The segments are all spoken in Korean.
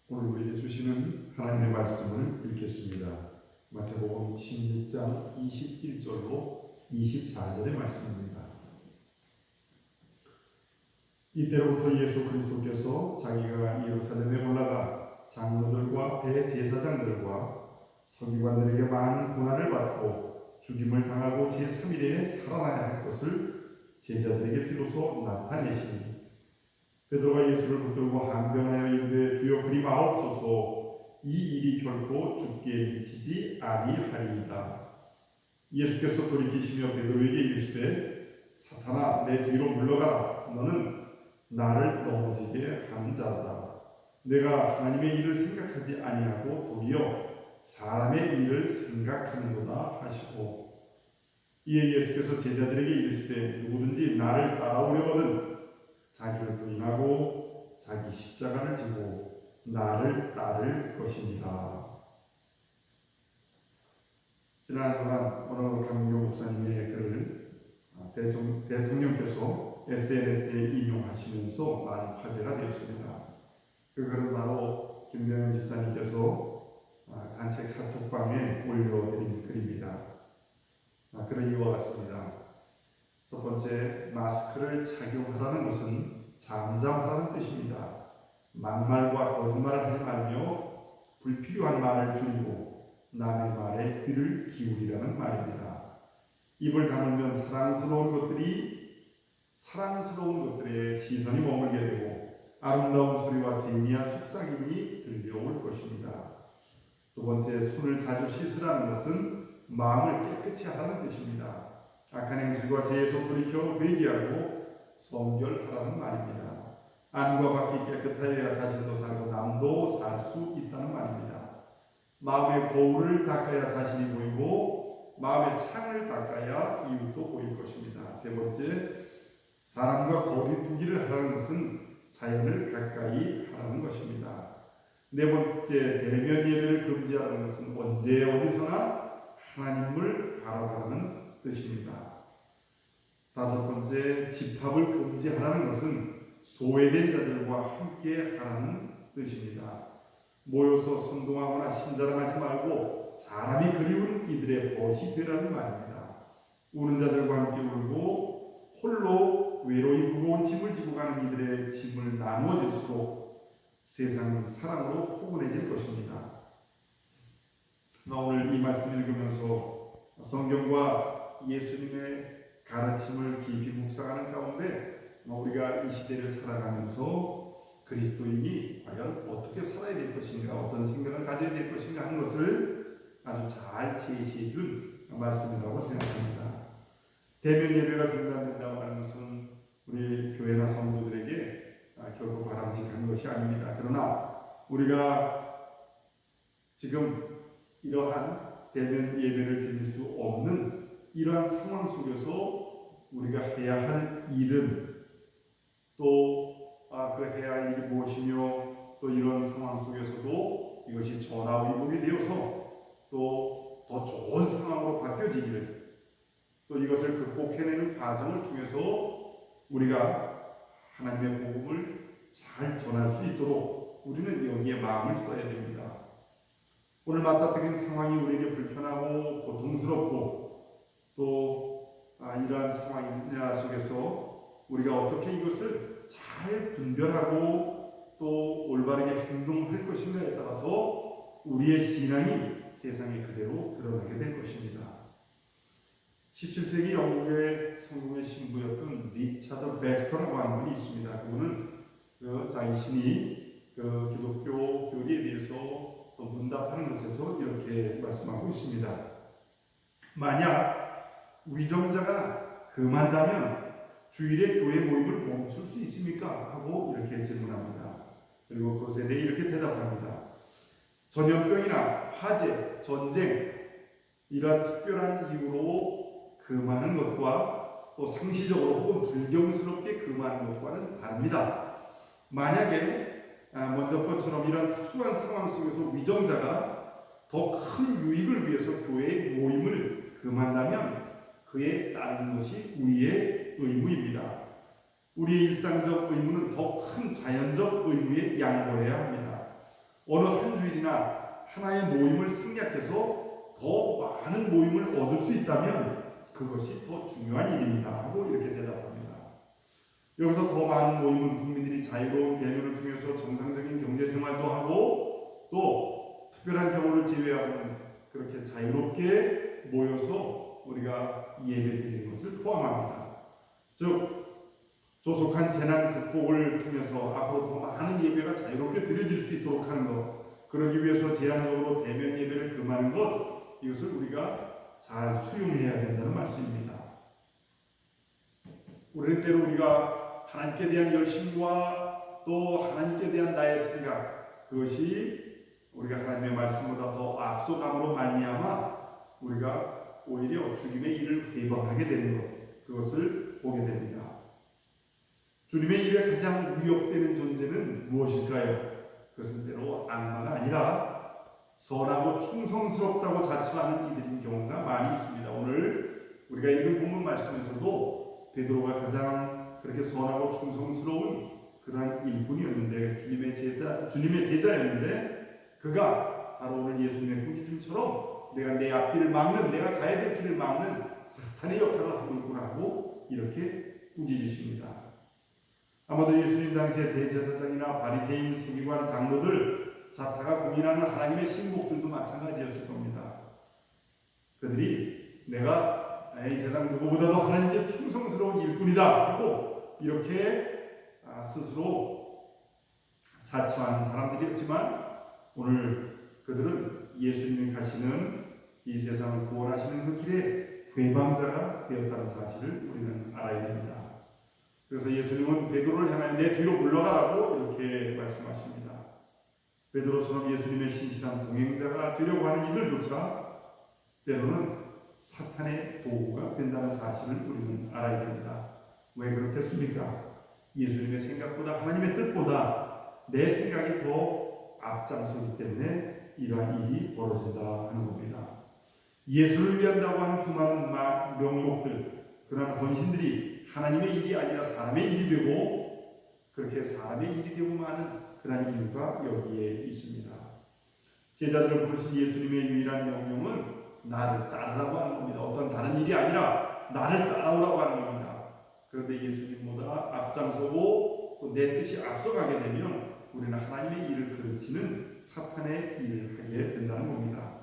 오늘 우리에게 주시는 하나님의 말씀을 읽겠습니다. 마태복음 16장 21절로 24절의 말씀입니다. 이때로부터 예수 그리스도께서 자기가 예루살렘에 올라가 장로들과 대제사장들과 서기관들에게 많은 고난을 받고 죽임을 당하고 제3일에 살아나야 할 것을 제자들에게 비로소 나타내시니 베드로가 예수를 붙들고 항변하여 이르되 주여 그리 마옵소서 이 일이 결코 죽게 미치지 아니하리이다. 예수께서 돌이키시며 베드로에게 이르시되 사탄아 내 뒤로 물러가라. 너는 나를 넘어지게 하는 자다. 내가 하나님의 일을 생각하지 아니하고 도리어 사람의 일을 생각하는도다 하시고 이에 예수께서 제자들에게 이르시되 누구든지 나를 따라오려거든 자기를 부인하고 자기 십자가를 지고 나를 따를 것입니다. 지난 한 주간 오늘 강민교 목사님의 글을 대통령께서 SNS에 인용하시면서 많은 화제가 되었습니다. 그 글은 바로 김병현 집사님께서 단체 카톡방에 올려드린 글입니다. 글은 이와 같습니다. 첫 번째, 마스크를 착용하라는 것은 잠잠하라는 뜻입니다. 막말과 거짓말을 하지 말며 불필요한 말을 줄이고 남의 말에 귀를 기울이라는 말입니다. 입을 다물면 사랑스러운 것들에 시선이 머물게 되고 아름다운 소리와 세미한 속삭임이 들려올 것입니다. 두 번째, 손을 자주 씻으라는 것은 마음을 깨끗이 하라는 뜻입니다. 악한 행실과 죄에서 돌이켜 회개하고 성결하라는 말입니다. 안과 밖이 깨끗하여야 자신도 살고 남도 살 수 있다는 말입니다. 마음의 거울을 닦아야 자신이 보이고 마음의 창을 닦아야 이웃도 보일 것입니다. 세 번째, 사람과 거리 두기를 하라는 것은 자연을 가까이 하라는 것입니다. 네 번째, 대면 예배를 금지하라는 것은 언제 어디서나 하나님을 바라보라는 뜻입니다. 다섯 번째, 집합을 금지하라는 것은 소외된 자들과 함께 하라는 뜻입니다. 모여서 선동하거나 심자랑하지 말고 사람이 그리운 이들의 벗이 되라는 말입니다. 우는 자들과 함께 울고 홀로 외로이 무거운 짐을 지고 가는 이들의 짐을 나누어질수록 세상은 사랑으로 포근해질 것입니다. 오늘 이 말씀 읽으면서 성경과 예수님의 가르침을 깊이 묵상하는 가운데 우리가 이 시대를 살아가면서 그리스도인이 과연 어떻게 살아야 될 것인가, 어떤 생각을 가져야 될 것인가 하는 것을 아주 잘 제시해 준 말씀이라고 생각합니다. 대면 예배가 중단된다고 하는 것은 우리 교회나 성도들에게 결코 바람직한 것이 아닙니다. 그러나 우리가 지금 이러한 대면 예배를 드릴 수 없는 이러한 상황 속에서 우리가 해야 할 일은 또 그 해야 할 일이 무엇이며 또 이런 상황 속에서도 이것이 전화위복이 되어서 또 더 좋은 상황으로 바뀌어지기를 또 이것을 극복해내는 과정을 통해서 우리가 하나님의 복음을 잘 전할 수 있도록 우리는 여기에 마음을 써야 됩니다. 오늘 맞닥뜨린 상황이 우리에게 불편하고 고통스럽고 또 이러한 상황 속에서 우리가 어떻게 이것을 잘 분별하고 또 올바르게 행동할 것인가에 따라서 우리의 신앙이 세상에 그대로 드러나게 될 것입니다. 17세기 영국의 성공의 신부였던 리차드 백스터라고 하는 분이 있습니다. 그분은 자신이 기독교 교리에 대해서 또 문답하는 곳에서 이렇게 말씀하고 있습니다. 만약 위정자가 금한다면 주일에 교회 모임을 멈출 수 있습니까? 하고 이렇게 질문합니다. 그리고 그것에 대해 이렇게 대답합니다. 전염병이나 화재, 전쟁 이러한 특별한 이유로 금하는 것과 또 상시적으로 혹은 불경스럽게 금하는 것과는 다릅니다. 만약에 먼저 것처럼 이런 특수한 상황 속에서 위정자가 더 큰 유익을 위해서 교회의 모임을 금한다면 그에 따르는 것이 우리의 의무입니다. 우리의 일상적 의무는 더 큰 자연적 의무에 양보해야 합니다. 어느 한 주일이나 하나의 모임을 생략해서 더 많은 모임을 얻을 수 있다면 그것이 더 중요한 일입니다 하고 이렇게 대답합니다. 여기서 더 많은 모임은 국민들이 자유로운 대면을 통해서 정상적인 경제생활도 하고 또 특별한 경우를 제외하고는 그렇게 자유롭게 모여서 우리가 예배드리는 것을 포함합니다. 즉 조속한 재난 극복을 통해서 앞으로 더 많은 예배가 자유롭게 드려질 수 있도록 하는 것, 그러기 위해서 제한적으로 대면 예배를 금하는 것, 이것을 우리가 잘 수용해야 된다는 말씀입니다. 우리는 때로 우리가 하나님께 대한 열심과 또 하나님께 대한 나의 생각, 그것이 우리가 하나님의 말씀보다 더 앞서감으로 말미암아 우리가 오히려 주님의 일을 회방하게 되는 것, 그것을 보게 됩니다. 주님의 일에 가장 위협되는 존재는 무엇일까요? 그것은 때로 악마가 아니라 선하고 충성스럽다고 자처하는 이들인 경우가 많이 있습니다. 오늘 우리가 읽은 본문 말씀에서도 베드로가 가장 그렇게 선하고 충성스러운 그러한 일꾼이었는데 주님의 제자였는데 그가 바로 오늘 예수님의 꾸짖음처럼 내가 내 앞길을 막는, 내가 가야 될 길을 막는 사탄의 역할을 하고 있구나 하고 이렇게 꾸짖으십니다. 아마도 예수님 당시에 대제사장이나 바리새인, 서기관, 장로들, 자타가 고민하는 하나님의 신복들도 마찬가지였을 겁니다. 그들이 내가 이 세상 누구보다도 하나님께 충성스러운 일꾼이다 하고 이렇게 스스로 자처하는 사람들이었지만 오늘 그들은 예수님이 가시는 이 세상을 구원하시는 그 길에 회방자가 되었다는 사실을 우리는 알아야 됩니다. 그래서 예수님은 베드로를 향하여 내 뒤로 물러가라고 이렇게 말씀하십니다. 베드로처럼 예수님의 신실한 동행자가 되려고 하는 이들조차 때로는 사탄의 도구가 된다는 사실을 우리는 알아야 됩니다. 왜 그렇겠습니까? 예수님의 생각보다 하나님의 뜻보다 내 생각이 더 앞장서기 때문에 이러한 일이 벌어진다 하는 겁니다. 예수를 위한다고 하는 수많은 명목들, 그러한 헌신들이 하나님의 일이 아니라 사람의 일이 되고 그렇게 사람의 일이 되고 마는 그런 이유가 여기에 있습니다. 제자들을 부르신 예수님의 유일한 명령은 나를 따르라고 하는 겁니다. 어떤 다른 일이 아니라 나를 따라오라고 하는 겁니다. 그런데 예수님보다 앞장서고 또 내 뜻이 앞서가게 되면 우리는 하나님의 일을 그르치는 사탄의 일을 하게 된다는 겁니다.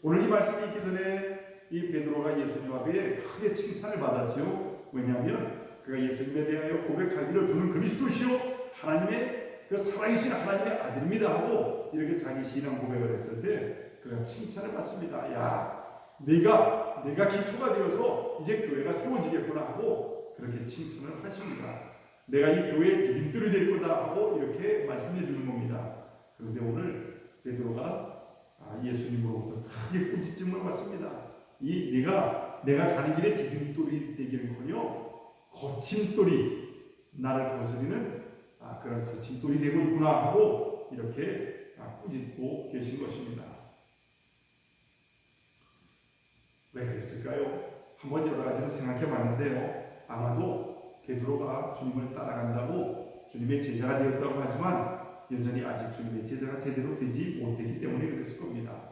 오늘 이 말씀이 있기 전에 이 베드로가 예수님 앞에 크게 칭찬을 받았지요. 왜냐하면 그가 예수님에 대하여 고백하기를 주는 그리스도시요 하나님의 그 살아계신 하나님의 아들입니다 하고 이렇게 자기 신앙 고백을 했을 때 그가 칭찬을 받습니다. 야, 내가 기초가 되어서 이제 교회가 세워지겠구나 하고 그렇게 칭찬을 하십니다. 내가 이 교회의 디딤돌이 될 거다 하고 이렇게 말씀해 주는 겁니다. 그런데 오늘 베드로가 예수님으로부터 크게 꾸짖음을 받습니다. 내가 가는 길에 디딤돌이 되기는커녕 거침돌이 나를 거스리는 그런 거침돌이 되고 있구나 하고 이렇게 꾸짖고 계신 것입니다. 왜 그랬을까요? 한번 여러 가지를 생각해 봤는데요. 아마도 베드로가 주님을 따라간다고 주님의 제자가 되었다고 하지만 여전히 아직 주님의 제자가 제대로 되지 못했기 때문에 그랬을 겁니다.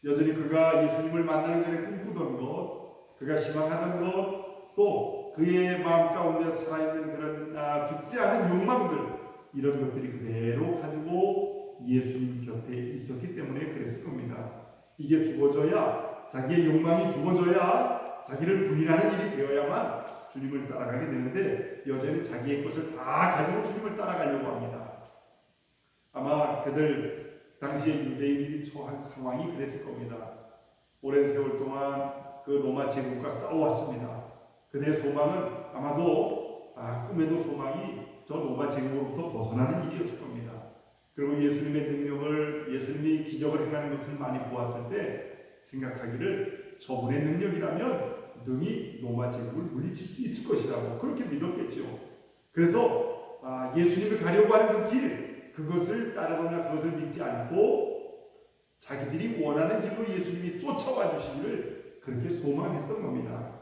여전히 그가 예수님을 만나기 전에 꿈꾸던 것, 그가 희망하던 것, 또 그의 마음 가운데 살아있는 그런 죽지 않은 욕망들, 이런 것들이 그대로 가지고 예수님 곁에 있었기 때문에 그랬을 겁니다. 이게 죽어져야, 자기의 욕망이 죽어져야 자기를 부인하는 일이 되어야만 주님을 따라가게 되는데 여전히 자기의 것을 다 가지고 주님을 따라가려고 합니다. 아마 그들 당시에 유대인들이 처한 상황이 그랬을 겁니다. 오랜 세월 동안 그 로마 제국과 싸워왔습니다. 그들의 소망은 아마도 꿈에도 소망이 저 로마 제국으로부터 벗어나는 일이었을 겁니다. 그리고 예수님의 능력을, 예수님이 기적을 행하는 것을 많이 보았을 때 생각하기를 저분의 능력이라면 능히 로마 제국을 물리칠 수 있을 것이라고 그렇게 믿었겠죠. 그래서 예수님을 가려고 하는 그 길, 그것을 따르거나 그것을 믿지 않고 자기들이 원하는 길로 예수님이 쫓아와 주시기를 그렇게 소망했던 겁니다.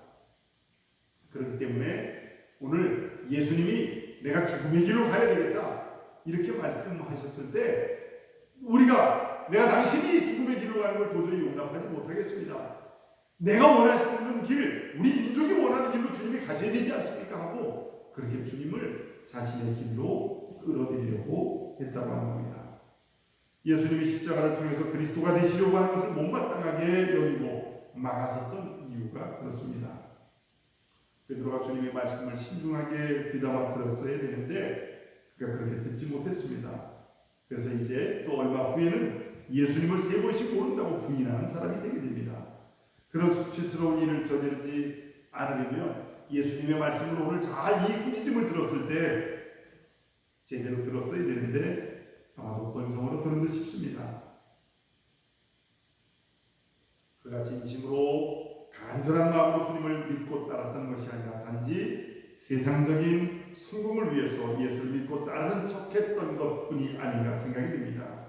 그렇기 때문에 오늘 예수님이 내가 죽음의 길로 가야 되겠다 이렇게 말씀하셨을 때 내가 당신이 죽음의 길로 가는 걸 도저히 용납하지 못하겠습니다. 내가 원하시는 길, 우리 민족이 원하는 길로 주님이 가셔야 되지 않습니까? 하고 그렇게 주님을 자신의 길로 끌어들이려고 했다고 하는 겁니다. 예수님이 십자가를 통해서 그리스도가 되시려고 하는 것을 못마땅하게 여기고 막았었던 이유가 그렇습니다. 베드로가 주님의 말씀을 신중하게 귀담아 들었어야 되는데 그가 그렇게 듣지 못했습니다. 그래서 이제 또 얼마 후에는 예수님을 3번씩 모른다고 부인하는 사람이 되게 됩니다. 그런 수치스러운 일을 저지르지 않으려면 예수님의 말씀을 오늘 잘 이 꾸짖음을 들었을 때 제대로 들었어야 되는데 아마도 권성으로 들은 듯 싶습니다. 그가 진심으로 간절한 마음으로 주님을 믿고 따랐던 것이 아니라 단지 세상적인 성공을 위해서 예수를 믿고 따르는 척했던 것뿐이 아닌가 생각이 듭니다.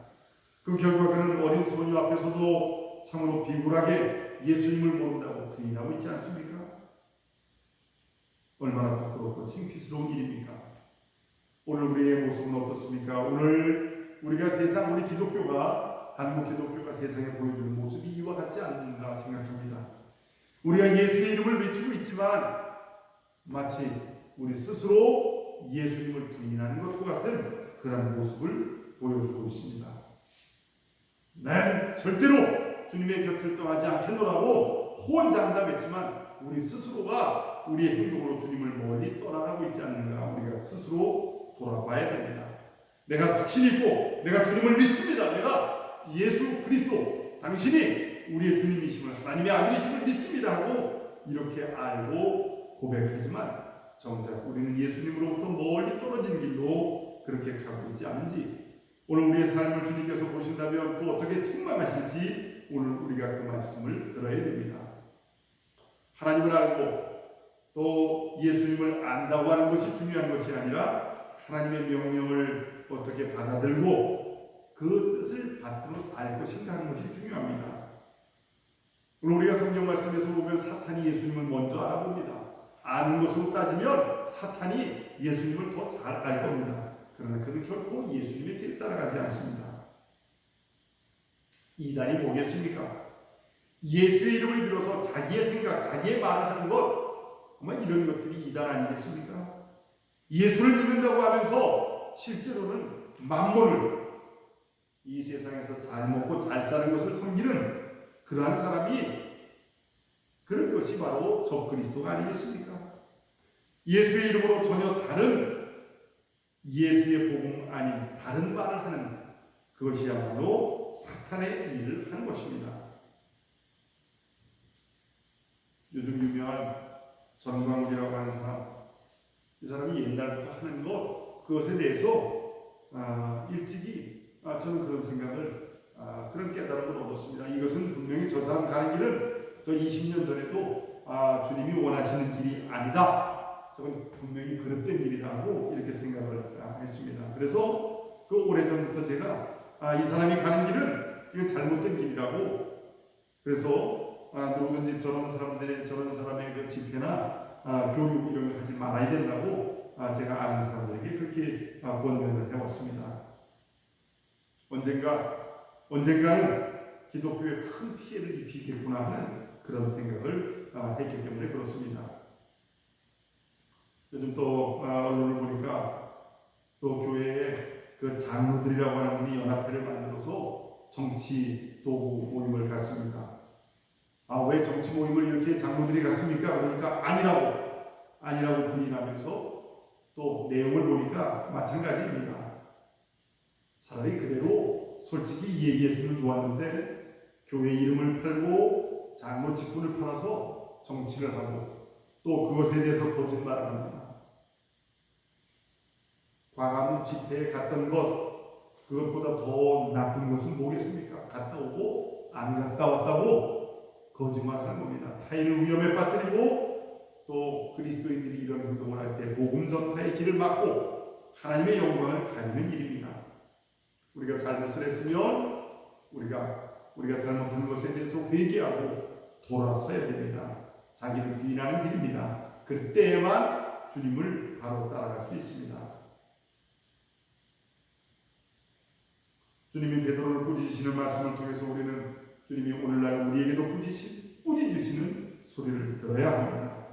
그 결과 그는 어린 소녀 앞에서도 참으로 비굴하게 예수님을 모른다고 부인하고 있지 않습니까? 얼마나 부끄럽고 창피스러운 일입니까? 오늘 우리의 모습은 어떻습니까? 오늘 우리가 우리 기독교가, 한국 기독교가 세상에 보여주는 모습이 이와 같지 않는가 생각합니다. 우리가 예수의 이름을 외치고 있지만 마치 우리 스스로 예수님을 부인하는 것과 같은 그런 모습을 보여주고 있습니다. 난 절대로 주님의 곁을 떠나지 않겠노라고 호언장담했지만 우리 스스로가 우리의 행동으로 주님을 멀리 떠나가고 있지 않는가 우리가 스스로 돌아봐야 됩니다. 내가 확신이 있고 내가 주님을 믿습니다. 내가 예수 그리스도 당신이 우리의 주님이심을 하나님의 아들이심을 믿습니다 하고 이렇게 알고 고백하지만 정작 우리는 예수님으로부터 멀리 떨어진 길로 그렇게 가고 있지 않은지 오늘 우리의 삶을 주님께서 보신다면 또 어떻게 책망하실지 오늘 우리가 그 말씀을 들어야 됩니다. 하나님을 알고 또 예수님을 안다고 하는 것이 중요한 것이 아니라 하나님의 명령을 어떻게 받아들고 그 뜻을 받들어 살 것인가 하는 것이 중요합니다. 오늘 우리가 성경 말씀에서 보면 사탄이 예수님을 먼저 알아봅니다. 아는 것으로 따지면 사탄이 예수님을 더 잘 알 겁니다. 그러나 그는 결코 예수님의 길 따라가지 않습니다. 이단이 뭐겠습니까? 예수의 이름을 빌어서 자기의 생각, 자기의 말을 하는 것, 정말 이런 것들이 이단 아니겠습니까? 예수를 믿는다고 하면서 실제로는 만몬을 이 세상에서 잘 먹고 잘 사는 것을 섬기는 그러한 사람이 그런 것이 바로 적그리스도가 아니겠습니까? 예수의 이름으로 전혀 다른 예수의 복음 아닌 다른 말을 하는 그것이야말로 사탄의 일을 하는 것입니다. 요즘 유명한 전광훈이라고 하는 사람, 이 사람이 옛날부터 하는 그것에 대해서 일찍이 저는 그런 생각을 그런 깨달음을 얻었습니다. 이것은 분명히 저 사람 가는 길은 저 20년 전에도 주님이 원하시는 길이 아니다. 저건 분명히 그릇된 일이다 하고 이렇게 생각을 했습니다. 그래서 그 오래전부터 제가 이 사람이 가는 길은 이건 잘못된 길이라고 그래서 누구든지 저런 사람의 그 집회나 교육 이런 거 하지 말아야 된다고 제가 아는 사람들에게 그렇게 권면을 해왔습니다. 언젠가는 기독교에 큰 피해를 입히겠구나 하는 그런 생각을 했기 때문에 그렇습니다. 요즘 또 언론을 보니까 또 교회에 그 장로들이라고 하는 분이 연합회를 만들어서 정치 도구 모임을 갖습니다. 왜 정치 모임을 이렇게 장로들이 갖습니까? 그러니까 아니라고 부인하면서 또 내용을 보니까 마찬가지입니다. 차라리 그대로 솔직히 이 얘기했으면 좋았는데 교회 이름을 팔고 장로 직분을 팔아서 정치를 하고 또 그것에 대해서 거짓말을 합니다. 광화문 집회에 갔던 그것보다 더 나쁜 것은 뭐겠습니까? 갔다 오고 안 갔다 왔다고 거짓말하는 겁니다. 타인을 위험에 빠뜨리고 또 그리스도인들이 이런 행동을 할 때 복음 전파의 길을 막고 하나님의 영광을 가리는 일입니다. 우리가 잘못을 했으면 우리가 잘못한 것에 대해서 회개하고 돌아서야 됩니다. 자기를 부인하는 길입니다. 그때에만 주님을 바로 따라갈 수 있습니다. 주님이 베드로를 꾸짖으시는 말씀을 통해서 우리는 주님이 오늘날 우리에게도 꾸짖으시는 소리를 들어야 합니다.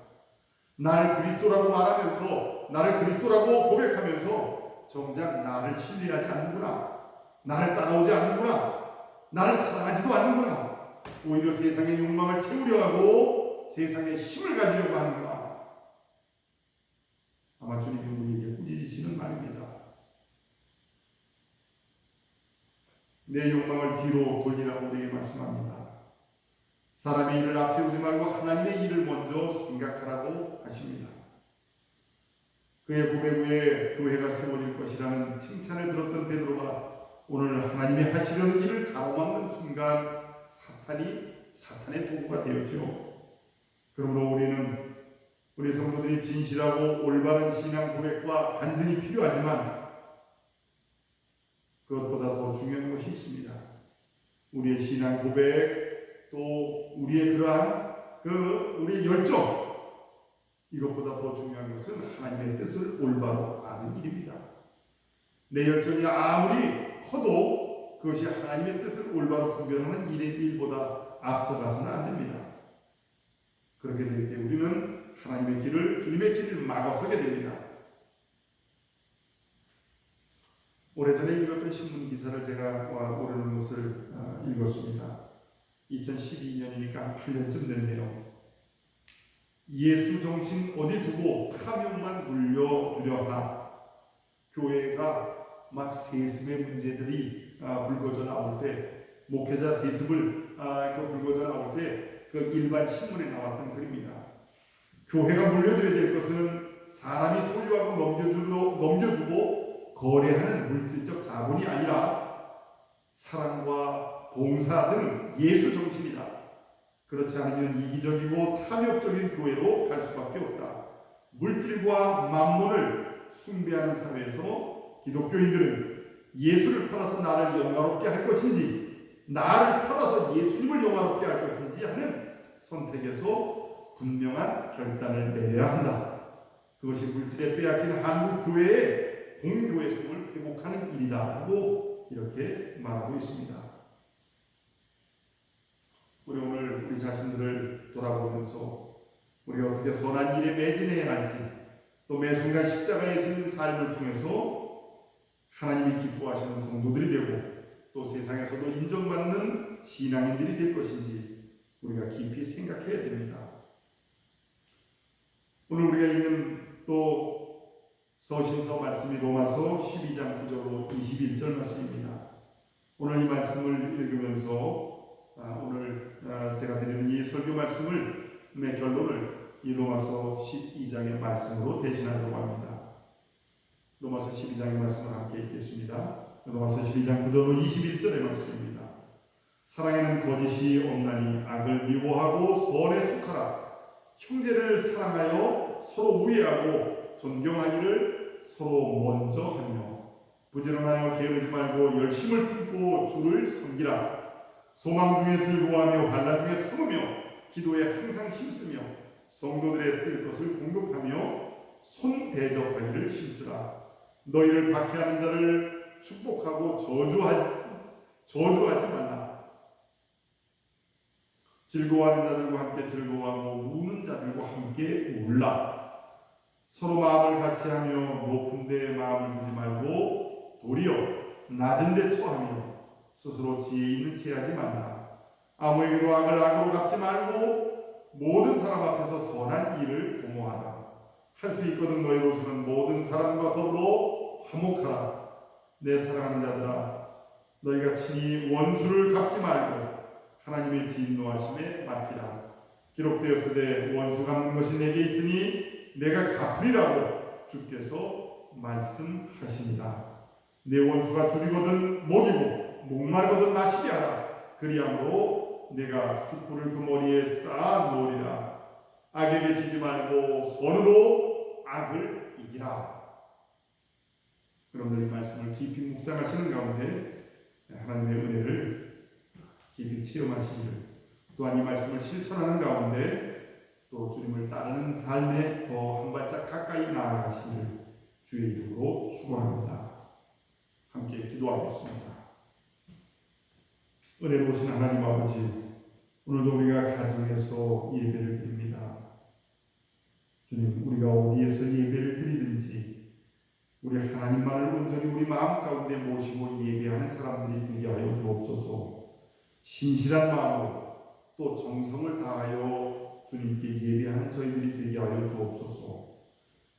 나를 그리스도라고 말하면서, 나를 그리스도라고 고백하면서 정작 나를 신뢰하지 않는구나, 나를 따라오지 않는구나, 나를 사랑하지도 않는구나, 오히려 세상의 욕망을 채우려 하고 세상의 힘을 가지려고 하는구나. 아마 주님이 우리에게 꾸짖으시는 말입니다. 내 욕망을 뒤로 돌리라고 우리에게 말씀합니다. 사람의 일을 앞세우지 말고 하나님의 일을 먼저 생각하라고 하십니다. 그의 고백 후에 교회가 세워질 것이라는 칭찬을 들었던 베드로가 오늘 하나님이 하시려는 일을 가로막는 순간 사탄의 도구가 되었죠. 그러므로 우리는 우리 성도들이 진실하고 올바른 신앙 고백과 간증이 필요하지만 그것보다 더 중요한 것이 있습니다. 우리의 신앙 고백, 또 우리의 그러한 우리의 열정, 이것보다 더 중요한 것은 하나님의 뜻을 올바로 아는 일입니다. 내 열정이 아무리 커도 그것이 하나님의 뜻을 올바로 분별하는 일보다 앞서가서는 안 됩니다. 그렇게 될 때 우리는 하나님의 길을, 주님의 길을 막아서게 됩니다. 오래전에 읽었던 신문 기사를 제가 오르는 것을 읽었습니다. 2012년이니까 8년쯤 됐네요. 예수 정신 어디 두고 탐욕만 물려주려 하나. 교회가 막 세습의 문제들이 불거져 나올 때, 목회자 세습을 불거져 나올 때 그 일반 신문에 나왔던 글입니다. 교회가 물려줘야 될 것은 사람이 소유하고 넘겨주고 거래하는 물질적 자본이 아니라 사랑과 봉사 등 예수 정신이다. 그렇지 않으면 이기적이고 탐욕적인 교회로 갈 수밖에 없다. 물질과 만몬을 숭배하는 사회에서 기독교인들은 예수를 팔아서 나를 영화롭게 할 것인지, 나를 팔아서 예수님을 영화롭게 할 것인지 하는 선택에서 분명한 결단을 내려야 한다. 그것이 물질에 빼앗긴 한국 교회의 공교회성을 회복하는 일이다라고 이렇게 말하고 있습니다. 우리 오늘 우리 자신들을 돌아보면서 우리가 어떻게 선한 일에 매진해야 할지, 또 매 순간 십자가에 지는 삶을 통해서 하나님이 기뻐하시는 성도들이 되고 또 세상에서도 인정받는 신앙인들이 될 것인지 우리가 깊이 생각해야 됩니다. 오늘 우리가 읽는 또 서신서 말씀이 로마서 12장 9절로 21절 말씀입니다. 오늘 이 말씀을 읽으면서 오늘 제가 드리는 이 설교 말씀의 결론을 이 로마서 12장의 말씀으로 대신하려고 합니다. 로마서 12장의 말씀을 함께 읽겠습니다. 로마서 12장 9절로 21절의 말씀입니다. 사랑에는 거짓이 없나니 악을 미워하고 선에 속하라. 형제를 사랑하여 서로 우애하고 존경하기를 서로 먼저 하며 부지런하여 게으르지 말고 열심을 품고 주를 섬기라. 소망 중에 즐거워하며 환난 중에 참으며 기도에 항상 힘쓰며 성도들의 쓸 것을 공급하며 손 대접하기를 힘쓰라. 너희를 박해하는 자를 축복하고 저주하지 말라. 즐거워하는 자들과 함께 즐거워하고 우는 자들과 함께 울라. 서로 마음을 같이 하며 높은 데에 마음을 두지 말고 도리어 낮은 데 처하며 스스로 지혜 있는 채 하지 말라. 아무에게도 악을 악으로 갚지 말고 모든 사람 앞에서 선한 일을 도모하라. 할 수 있거든 너희로서는 모든 사람과 더불어 화목하라. 내 사랑하는 자들아, 너희가 친히 원수를 갚지 말고 하나님의 진노하심에 맡기라. 기록되었으되 원수 갚는 것이 내게 있으니 내가 갚으리라고 주께서 말씀하시니라. 내 원수가 줄이거든 먹이고 목마르거든 마시게 하라. 그리함으로 내가 숯불을 그 머리에 쌓아 놓으리라. 악에게 지지 말고 선으로 악을 이기라. 여러분들 이 말씀을 깊이 묵상하시는 가운데 하나님의 은혜를 깊이 체험하시기를, 또한 이 말씀을 실천하는 가운데 또 주님을 따르는 삶에 더 한 발짝 가까이 나아가시기를 주의 이름으로 축원합니다. 함께 기도하겠습니다. 은혜로우신 하나님 아버지, 오늘도 우리가 가정에서 예배를 드립니다. 주님, 우리가 어디에서 예배를 드리든지 우리 하나님만을 온전히 우리 마음 가운데 모시고 예배하는 사람들이 되게 하여 주옵소서. 신실한 마음으로 또 정성을 다하여 주님께 예배하는 저희들이 되게 하여 주옵소서.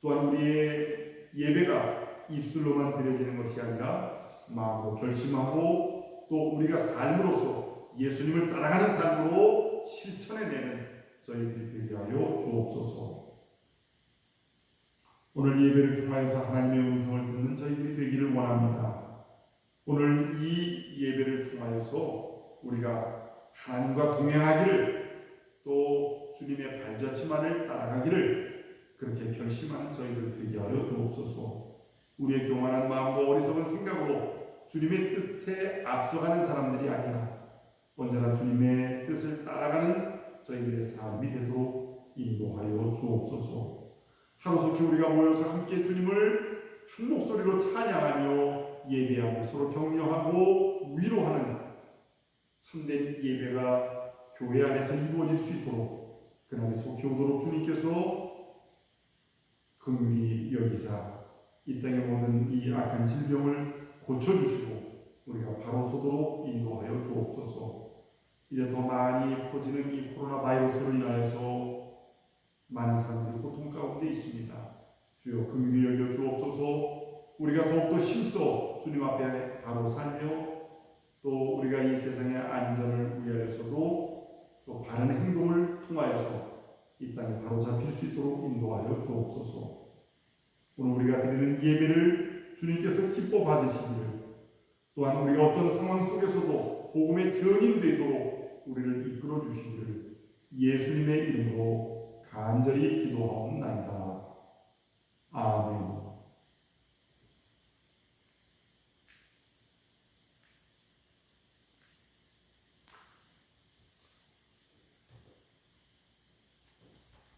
또한 우리의 예배가 입술로만 드려지는 것이 아니라 마음으로 결심하고 또 우리가 삶으로서 예수님을 따라가는 삶으로 실천해내는 저희들이 되게 하여 주옵소서. 오늘 예배를 통하여서 하나님의 음성을 듣는 저희들이 되기를 원합니다. 오늘 이 예배를 통하여서 우리가 하나님과 동행하기를 또 주님의 발자취만을 따라가기를 그렇게 결심하는 저희들 되게 하여 주옵소서. 우리의 교만한 마음과 어리석은 생각으로 주님의 뜻에 앞서가는 사람들이 아니라 언제나 주님의 뜻을 따라가는 저희들의 삶이 되도록 인도하여 주옵소서. 하루속히 우리가 모여서 함께 주님을 한 목소리로 찬양하며 예배하고 서로 격려하고 위로하는 참된 예배가 교회 안에서 이루어질 수 있도록 그날이 속히 오도록 주님께서 긍휼히 여기사 이 땅의 모든 이 악한 질병을 고쳐주시고 우리가 바로 서도록 인도하여 주옵소서. 이제 더 많이 퍼지는 이 코로나 바이러스로 인하여서 많은 사람들이 고통 가운데 있습니다. 주여 긍휼히 여겨 주옵소서. 우리가 더욱더 힘써 주님 앞에 바로 살며 또 우리가 이 세상의 안전을 위하여서도 또 바른 행동을 통하여서 이 땅에 바로 잡힐 수 있도록 인도하여 주옵소서. 오늘 우리가 드리는 예배를 주님께서 기뻐 받으시기를 또한 우리가 어떤 상황 속에서도 복음의 증인 되도록 우리를 이끌어 주시기를 예수님의 이름으로 간절히 기도하옵나이다. 아멘.